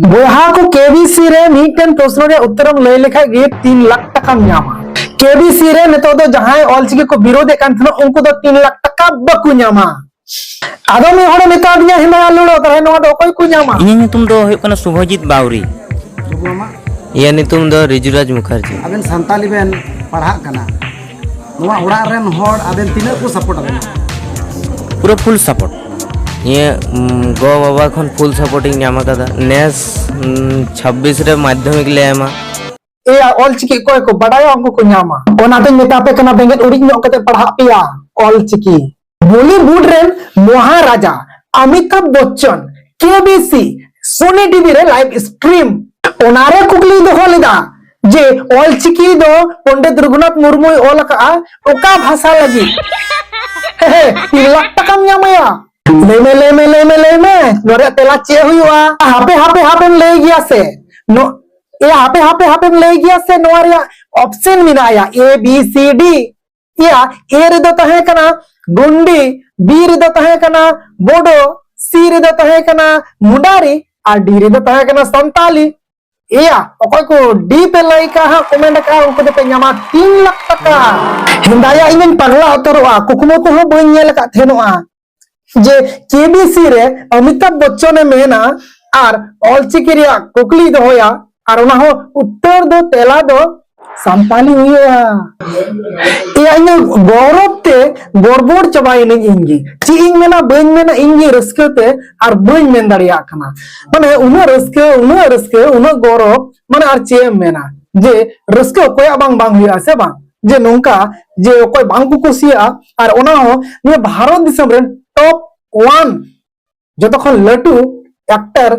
बोहा को केबीसी रे मीटन प्रश्न रे उत्तरम लय लेखा गे 3 लाख टका न्यामा केबीसी रे नेतो दो जहां ऑलचिकी को विरोध कान थनो उनको दो 3 लाख टका बकु न्यामा आदो में होड़े मेता दिया हिमा लुड़ो तरे नो दो कोई कु न्यामा इनी नितुम दो हुई कना शुभजीत बावरी ये नितुम दो रिजुराज मुखर्जी आबेन संताली बेन पढ़ा कना नोवा उड़ा रेन होड़ आबेन तिना को सपोर्ट आबेन पूरा फुल सपोर्ट ये गो बाबा खन फुल सपोर्टिंग न्यामा कदा नेस 26 रे माध्यमिक ले एमा ए ऑलचिकी कोई को बड़ाया उनको को न्यामा ओना ते मेता पे कना बेंगेट उड़ी नो कते पढ़ा पिया ऑलचिकी बॉलीवुड रे महाराजा Amitabh Bachchan KBC Sony TV रे लाइव स्ट्रीम ओनारे कुकली दो लेदा जे ऑलचिकी दो पंडित रघुनाथ मुर्मू ओलका ओका भाषा लगी हे 3 लाख टका न्यामया ले नोरे तेला चे हुआ हापे ले गया से नो ए हापे ले गया से नोरिया ऑप्शन मिनाया ए बी सी डी या ए रे दो तहे कना गुंडी बी रे दो तहे कना बोडो सी रे दो तहे कना मुंडारी और डी रे दो तहे कना संताली या ओकोय को डी पे लाइक का कमेंट का उनको दे पे न्यामा 3 लाख टका हिंदाया इन पगला उतरवा कुकुमो तो हो बई नेल का थेनोआ जे केबीसी रे अमिताभ बच्चन मेना और ऑलचिकी रे कुकली दो होया और उना हो उत्तर दो तेला दो संताली हुआ या इन गौरव ते गड़बड़ चबाई नहीं इंगी ची इंग मेना बइन मेना इंगी रस्कते और बइन मेन दड़िया कना माने उना रस्के उना गौरव माने और चे मेना जे रस्के कोया बांग हुआ से बांग जे नोंका जे कोई बांग को कुसिया और उना हो ने भारत दिसम रे टॉप 1 जो तो खन लटू एक्टर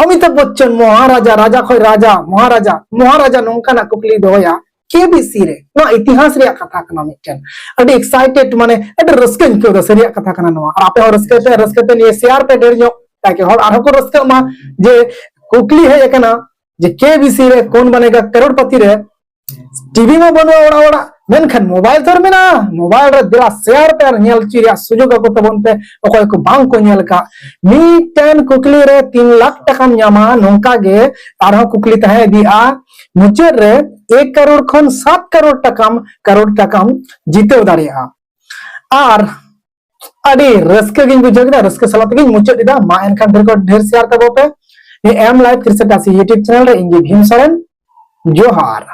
अमिताभ बच्चन महाराजा राजा खोय राजा महाराजा नोंका ना कुकली दोया केबीसी रे नो इतिहास रे कथा कना मिटन अडी एक्साइटेड माने अडी रस्कन क्यों द सरिया कथा कना नो आपे हो रस्कते ने शेयर पे डेर जो ताकि हर आरो को रस्क मा जे कुकली है एकना जे केबीसी रे कौन बनेगा करोड़पति रे टीवी में बनवा ओड़ा मेनखान मोबाइल तर मेना मोबाइल रे दिला शेयर पे नेल चिरिया सुजोग को तबन पे ओकोय को बांग को नेल का मीटन कुकली रे 3 लाख टका न्यामा नोंका गे आरो कुकली तहे दिया मुचर रे 1 करोड़ खन 7 करोड़ टका जीते दाड़िया और अडी रस्के गिन बुझगदा रस्के सलात गिन मुचर दिदा मा एनखान ढेर शेयर तबो पे ये एम लाइव 380 यूट्यूब चैनल रे इंगी भीम सरन जोहार।